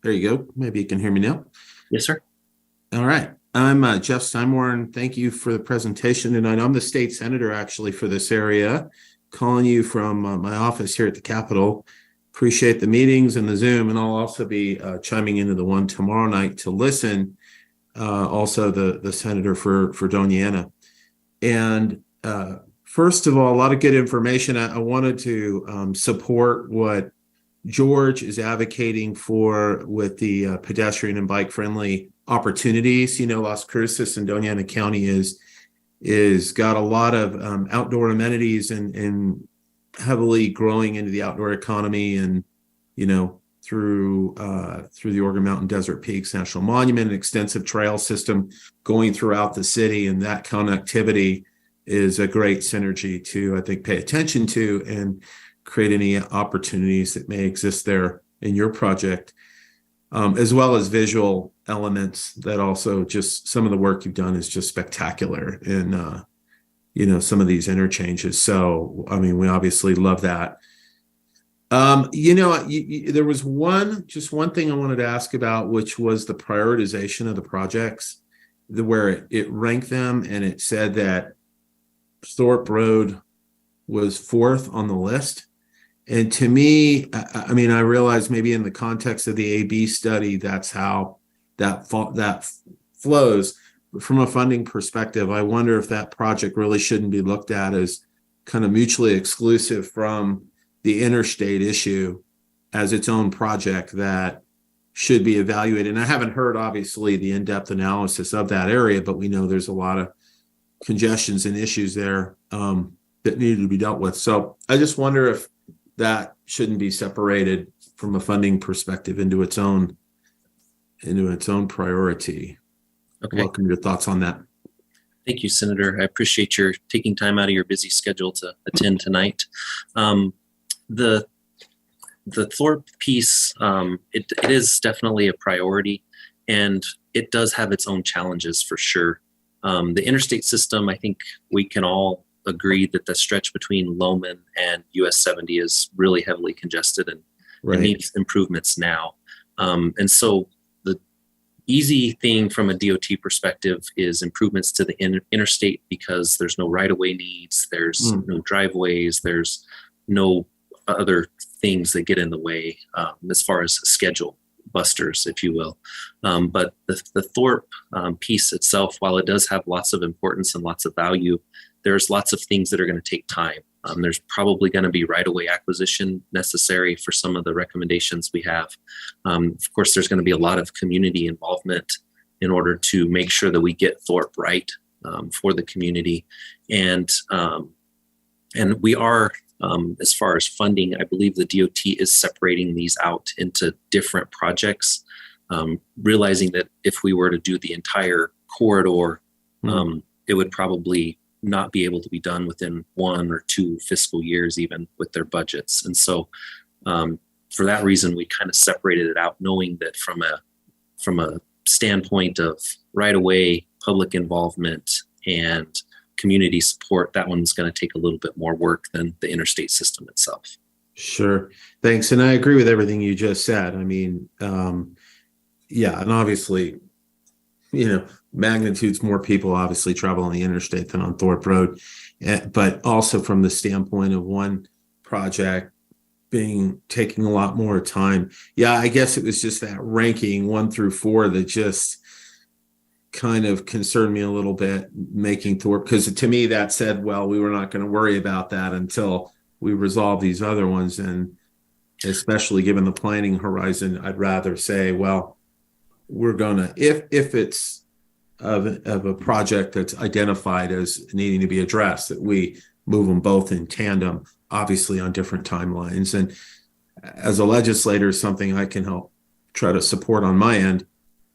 There you go. Maybe you can hear me now. Yes, sir. All right. I'm Jeff Steinborn. Thank you for the presentation tonight. I'm the state senator actually for this area, calling you from my office here at the Capitol. Appreciate the meetings and the Zoom, and I'll also be chiming into the one tomorrow night to listen. Also the senator for Doniana. And first of all, a lot of good information. I wanted to support what George is advocating for with the pedestrian and bike friendly opportunities. You know, Las Cruces and Doniana County is got a lot of outdoor amenities and heavily growing into the outdoor economy, and you know, through the Organ Mountain Desert Peaks National Monument, an extensive trail system going throughout the city, and that connectivity is a great synergy to, I think, pay attention to and create any opportunities that may exist there in your project, as well as visual elements that also just some of the work you've done is just spectacular in, some of these interchanges. So, I mean, we obviously love that. There was one thing I wanted to ask about, which was the prioritization of the projects, where it ranked them, and it said that Thorpe Road was 4th on the list. And to me, I mean, I realize maybe in the context of the AB study, that's how that flows. But from a funding perspective, I wonder if that project really shouldn't be looked at as kind of mutually exclusive from the interstate issue as its own project that should be evaluated. And I haven't heard, obviously, the in-depth analysis of that area, but we know there's a lot of congestions and issues there that need to be dealt with. So I just wonder if that shouldn't be separated from a funding perspective into its own priority. Okay. Welcome your thoughts on that. Thank you, Senator. I appreciate your taking time out of your busy schedule to attend tonight. The Thorpe piece, it is definitely a priority, and it does have its own challenges for sure. The interstate system, I think we can all agree that the stretch between Lowman and US 70 is really heavily congested and Right. it needs improvements now. And so the easy thing from a DOT perspective is improvements to the interstate, because there's no right-of-way needs, there's no driveways, there's no other things that get in the way as far as schedule busters, if you will. But the Thorpe piece itself, while it does have lots of importance and lots of value, there's lots of things that are going to take time. There's probably going to be right-of-way acquisition necessary for some of the recommendations we have. Of course, there's going to be a lot of community involvement in order to make sure that we get Thorpe right for the community. And we are, as far as funding, I believe the DOT is separating these out into different projects, realizing that if we were to do the entire corridor, it would probably not be able to be done within 1 or 2 fiscal years, even with their budgets. And so for that reason, we kind of separated it out, knowing that from a standpoint of right-of-way, public involvement, and community support, that one's going to take a little bit more work than the interstate system itself. Sure. Thanks. And I agree with everything you just said. I mean, yeah, and obviously, magnitudes more people obviously travel on the interstate than on Thorpe Road, but also from the standpoint of one project taking a lot more time. Yeah, I guess it was just that ranking 1 through 4 that just kind of concerned me a little bit, making Thorpe, because to me that said, well, we were not going to worry about that until we resolve these other ones. And especially given the planning horizon, I'd rather say, well, we're gonna, if it's of a project that's identified as needing to be addressed, that we move them both in tandem, obviously on different timelines. And as a legislator, something I can help try to support on my end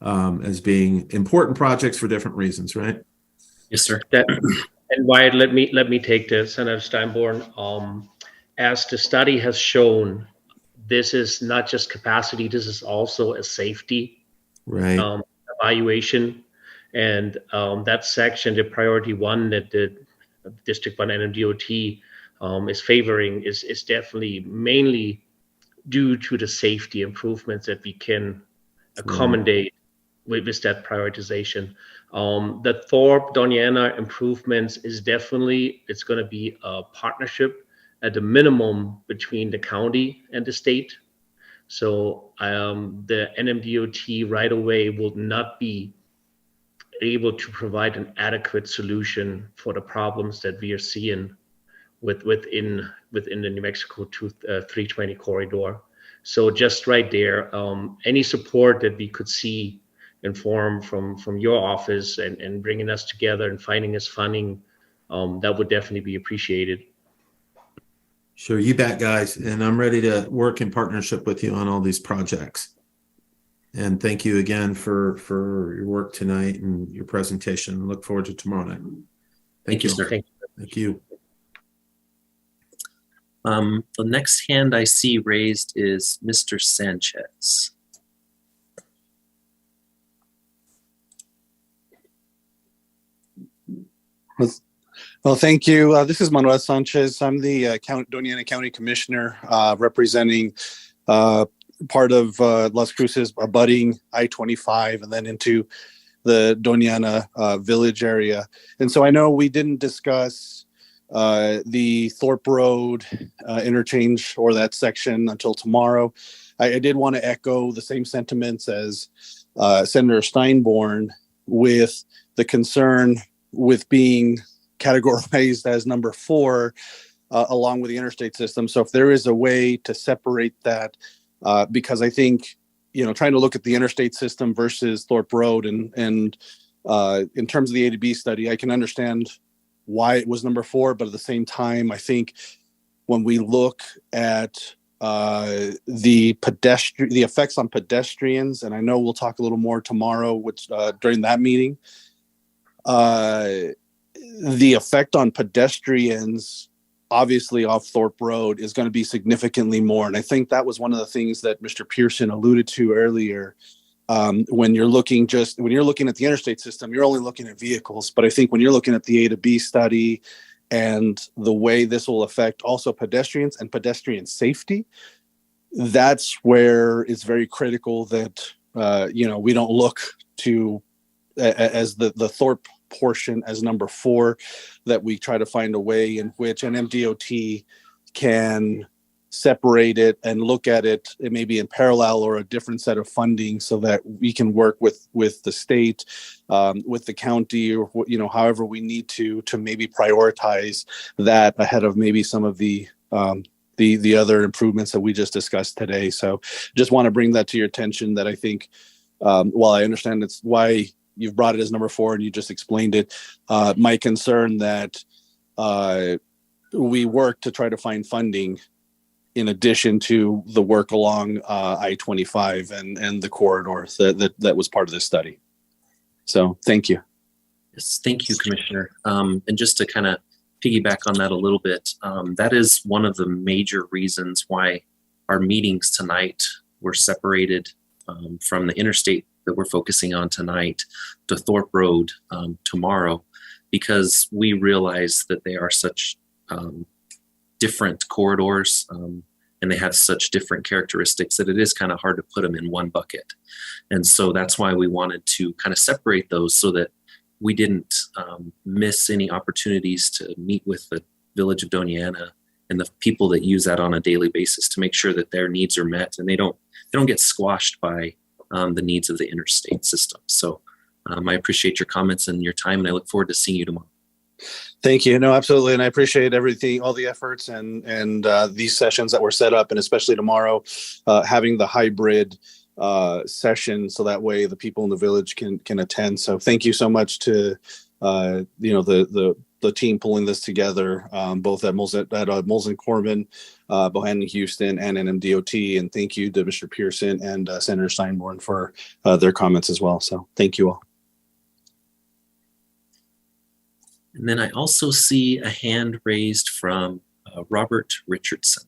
as being important projects for different reasons, right? Yes, sir. And Wyatt, let me take this, Senator Steinborn. As the study has shown, this is not just capacity, this is also a safety evaluation. And that section, the priority 1 that the District 1 NMDOT is favoring is definitely mainly due to the safety improvements that we can accommodate with that prioritization. The Thorpe, Doniana improvements is definitely, it's going to be a partnership at the minimum between the county and the state. So the NMDOT right away will not be able to provide an adequate solution for the problems that we are seeing within the New Mexico 320 corridor. So just right there, any support that we could see inform from your office and bringing us together and finding us funding, that would definitely be appreciated. Sure, you bet, guys. And I'm ready to work in partnership with you on all these projects. And thank you again for your work tonight and your presentation. Look forward to tomorrow night. Thank you, sir. Thank you. Thank you. The next hand I see raised is Mr. Sanchez. Well, thank you. This is Manuel Sanchez. I'm the Doña Ana County Commissioner representing part of Las Cruces abutting I-25 and then into the Doña Ana village area. And so I know we didn't discuss the Thorpe Road interchange or that section until tomorrow. I did want to echo the same sentiments as Senator Steinborn with the concern with being categorized as number 4 along with the interstate system. So if there is a way to separate that, because I think, trying to look at the interstate system versus Thorpe Road and in terms of the A to B study, I can understand why it was number 4, but at the same time, I think when we look at the effects on pedestrians, and I know we'll talk a little more tomorrow, which during that meeting, the effect on pedestrians, obviously off Thorpe Road, is going to be significantly more. And I think that was one of the things that Mr. Pearson alluded to earlier. When you're looking at the interstate system, you're only looking at vehicles. But I think when you're looking at the A to B study and the way this will affect also pedestrians and pedestrian safety, that's where it's very critical that, we don't look to as the Thorpe portion as number 4, that we try to find a way in which an MDOT can separate it and look at it maybe in parallel or a different set of funding so that we can work with the state, with the county, or however we need to maybe prioritize that ahead of maybe some of the other improvements that we just discussed today. So just want to bring that to your attention, that I think while I understand it's why you've brought it as number 4 and you just explained it, my concern that we work to try to find funding in addition to the work along I-25 and the corridor that was part of this study. So thank you. Yes, thank you, Commissioner. And just to kind of piggyback on that a little bit, that is one of the major reasons why our meetings tonight were separated from the interstate that we're focusing on tonight to Thorpe Road tomorrow, because we realize that they are such different corridors and they have such different characteristics that it is kind of hard to put them in one bucket. And so that's why we wanted to kind of separate those so that we didn't miss any opportunities to meet with the village of Doña Ana and the people that use that on a daily basis to make sure that their needs are met and they don't get squashed by the needs of the interstate system. So I appreciate your comments and your time, and I look forward to seeing you tomorrow. Thank you. No, absolutely. And I appreciate everything, all the efforts and these sessions that were set up, and especially tomorrow, having the hybrid session so that way the people in the village can attend. So thank you so much to the team pulling this together, both at Molson Corbin, Bohannon Houston, and NMDOT. And thank you to Mr. Pearson and Senator Steinborn for their comments as well. So thank you all. And then I also see a hand raised from Robert Richardson.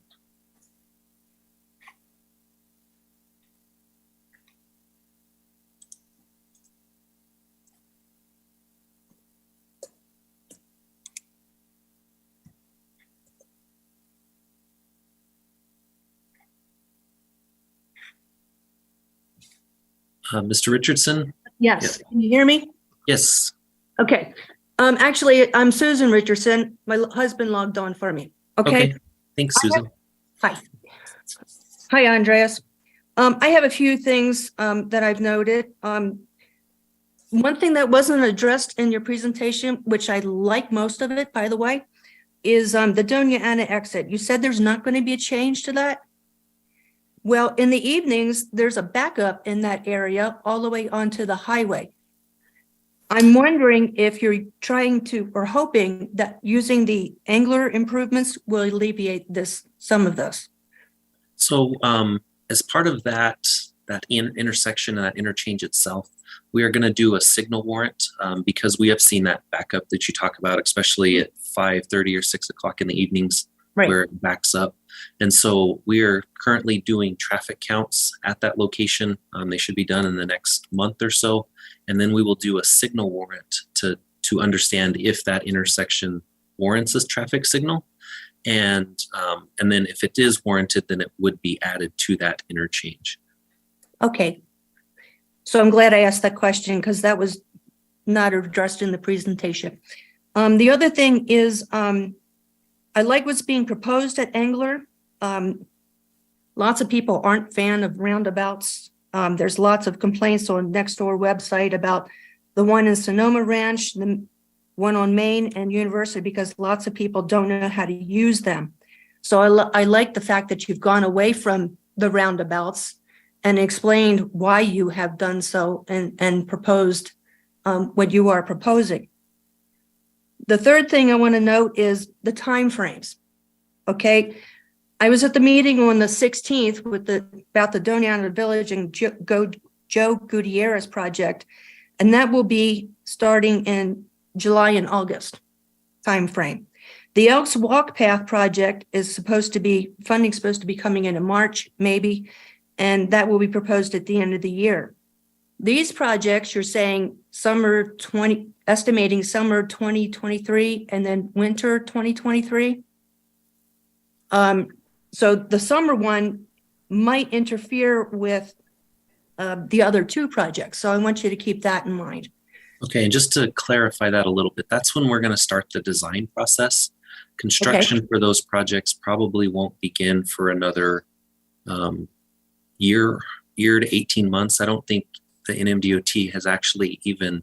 Mr. Richardson? Yes. Yes. Can you hear me? Yes. Okay. Actually, I'm Susan Richardson. My husband logged on for me. Okay. Thanks, Susan. Hi. Hi, Andreas. I have a few things that I've noted. One thing that wasn't addressed in your presentation, which I like most of it, by the way, is the Doña Ana exit. You said there's not going to be a change to that? Well, in the evenings, there's a backup in that area all the way onto the highway. I'm wondering if you're trying to or hoping that using the angler improvements will alleviate some of this. So as part of that intersection and that interchange itself, we are going to do a signal warrant because we have seen that backup that you talk about, especially at 5:30 or 6 o'clock in the evenings, Right. where it backs up. And so we're currently doing traffic counts at that location. They should be done in the next month or so. And then we will do a signal warrant to understand if that intersection warrants a traffic signal. And then if it is warranted, then it would be added to that interchange. Okay. So I'm glad I asked that question because that was not addressed in the presentation. The other thing is, I like what's being proposed at Engler. Lots of people aren't fan of roundabouts. There's lots of complaints on Nextdoor website about the one in Sonoma Ranch, the one on Main and University, because lots of people don't know how to use them. So I like the fact that you've gone away from the roundabouts and explained why you have done so and proposed what you are proposing. The third thing I want to note is the timeframes. Okay, I was at the meeting on the 16th about the Doñana Village and Joe Gutierrez project, and that will be starting in July and August timeframe. The Elks Walk Path project is supposed to be coming in March, maybe, and that will be proposed at the end of the year. These projects, you're saying estimating summer 2023 and then winter 2023. So the summer one might interfere with the other two projects. So I want you to keep that in mind. Okay, and just to clarify that a little bit, that's when we're going to start the design process. Construction for those projects probably won't begin for another year to 18 months. I don't think the NMDOT has actually even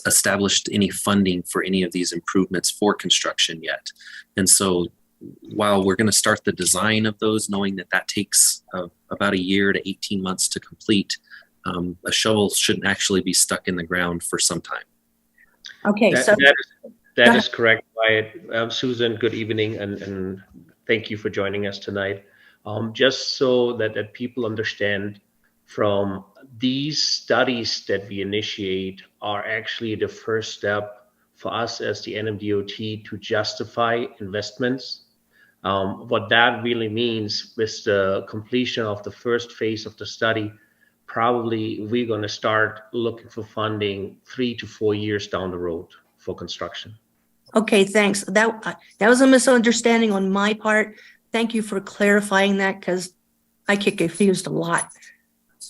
established any funding for any of these improvements for construction yet. And so while we're going to start the design of those, knowing that takes about a year to 18 months to complete, a shovel shouldn't actually be stuck in the ground for some time. Okay, that is correct, Wyatt. Susan, good evening, and thank you for joining us tonight. Just so that people understand, from these studies that we initiate are actually the first step for us as the NMDOT to justify investments. What that really means with the completion of the first phase of the study, probably we're going to start looking for funding 3 to 4 years down the road for construction. Okay, thanks. That was a misunderstanding on my part. Thank you for clarifying that because I get confused a lot,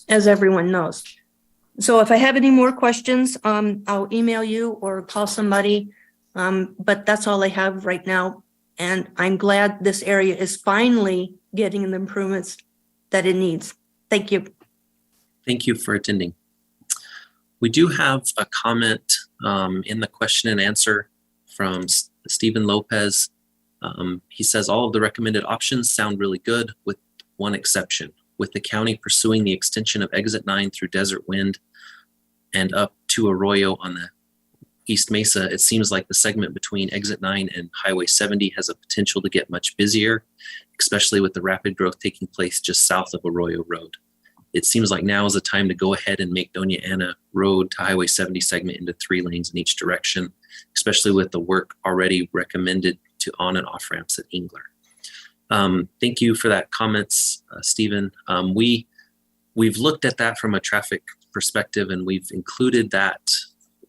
as everyone knows. So if I have any more questions, I'll email you or call somebody. But that's all I have right now. And I'm glad this area is finally getting the improvements that it needs. Thank you. Thank you for attending. We do have a comment in the question and answer from Stephen Lopez. He says, all of the recommended options sound really good with one exception. With the county pursuing the extension of Exit 9 through Desert Wind and up to Arroyo on the East Mesa, it seems like the segment between Exit 9 and Highway 70 has a potential to get much busier, especially with the rapid growth taking place just south of Arroyo Road. It seems like now is the time to go ahead and make Doña Ana Road to Highway 70 segment into 3 lanes in each direction, especially with the work already recommended to on and off ramps at Engler. Thank you for that comments, Stephen. We've looked at that from a traffic perspective, and we've included that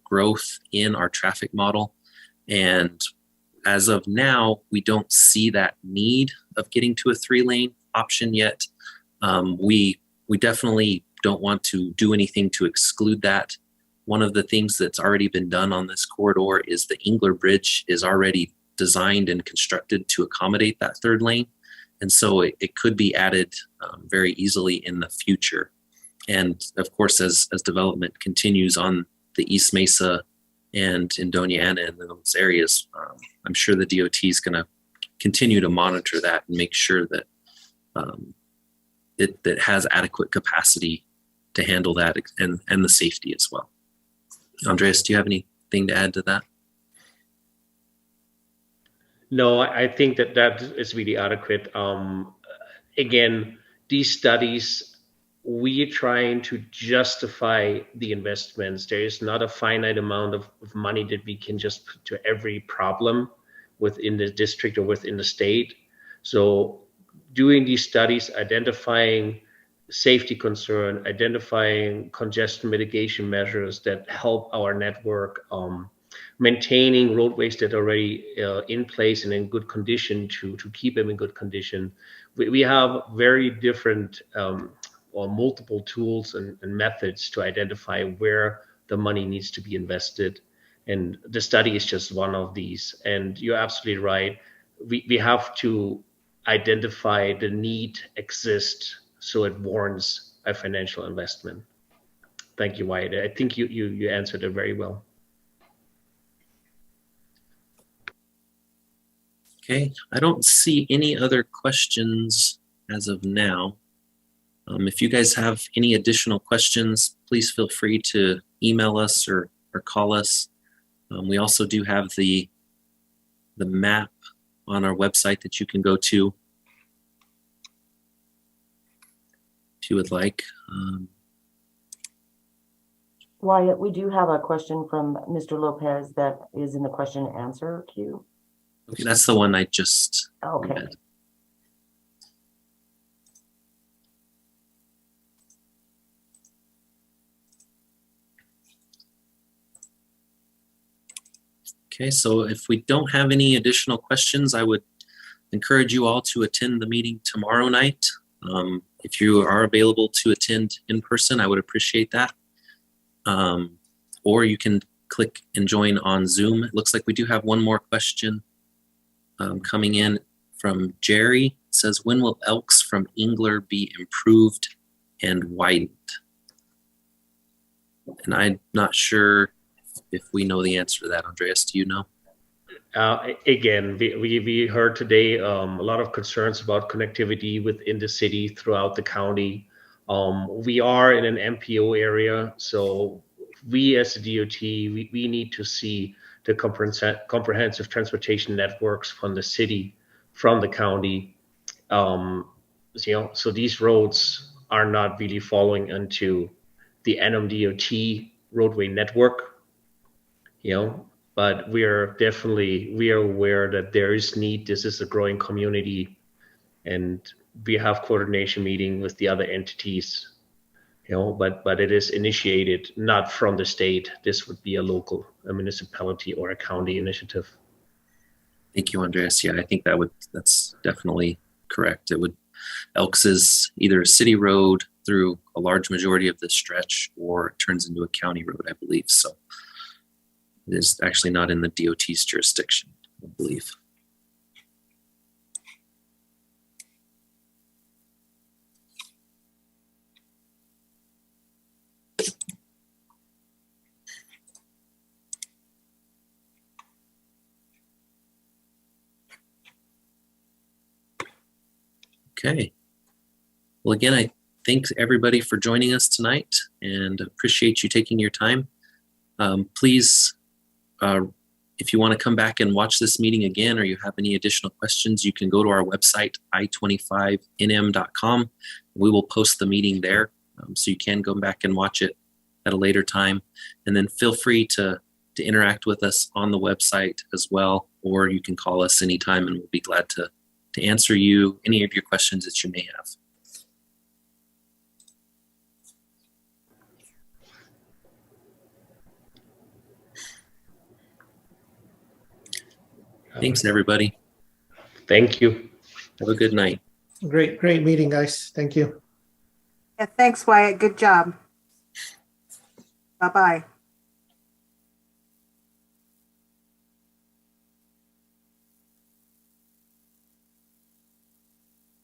growth in our traffic model. And as of now, we don't see that need of getting to a 3-lane option yet. We definitely don't want to do anything to exclude that. One of the things that's already been done on this corridor is the Engler Bridge is already designed and constructed to accommodate that 3rd lane. And so it could be added very easily in the future. And of course, as development continues on the East Mesa and in Doña Ana and those areas, I'm sure the DOT is going to continue to monitor that and make sure that it has adequate capacity to handle that and the safety as well. Andreas, do you have anything to add to that? No, I think that is really adequate. Again, these studies we're trying to justify the investments. There is not a finite amount of money that we can just put to every problem within the district or within the state. So doing these studies, identifying safety concern, identifying congestion mitigation measures that help our network, maintaining roadways that are already in place and in good condition to keep them in good condition. We have very different or multiple tools and methods to identify where the money needs to be invested. And the study is just one of these. And you're absolutely right. We have to identify the need exists so it warrants a financial investment. Thank you, Wyatt. I think you answered it very well. Okay, I don't see any other questions as of now. If you guys have any additional questions, please feel free to email us or call us. We also do have the map on our website that you can go to if you would like. Wyatt, we do have a question from Mr. Lopez that is in the question and answer queue. Okay, that's the one I just Okay. read. Okay, so if we don't have any additional questions, I would encourage you all to attend the meeting tomorrow night. If you are available to attend in person, I would appreciate that. Or you can click and join on Zoom. It looks like we do have one more question coming in from Jerry. It says, when will Elks from Engler be improved and widened? And I'm not sure if we know the answer to that. Andreas, do you know? Again, we heard today a lot of concerns about connectivity within the city throughout the county. We are in an MPO area, so we as a DOT, we need to see the comprehensive transportation networks from the city, from the county. So these roads are not really following into the NMDOT roadway network. But we are aware that there is need. This is a growing community, and we have coordination meeting with the other entities. But it is initiated not from the state. This would be a municipality or a county initiative. Thank you, Andreas. Yeah, I think that's definitely correct. Elks is either a city road through a large majority of the stretch, or it turns into a county road, I believe. So it is actually not in the DOT's jurisdiction, I believe. Okay. Well, again, I thank everybody for joining us tonight and appreciate you taking your time. Please, if you want to come back and watch this meeting again, or you have any additional questions, you can go to our website, i25nm.com. We will post the meeting there, so you can go back and watch it at a later time. And then feel free to interact with us on the website as well, or you can call us anytime, and we'll be glad to answer any of your questions that you may have. Thanks, everybody. Thank you. Have a good night. Great meeting, guys. Thank you. Yeah, thanks, Wyatt. Good job. Bye-bye.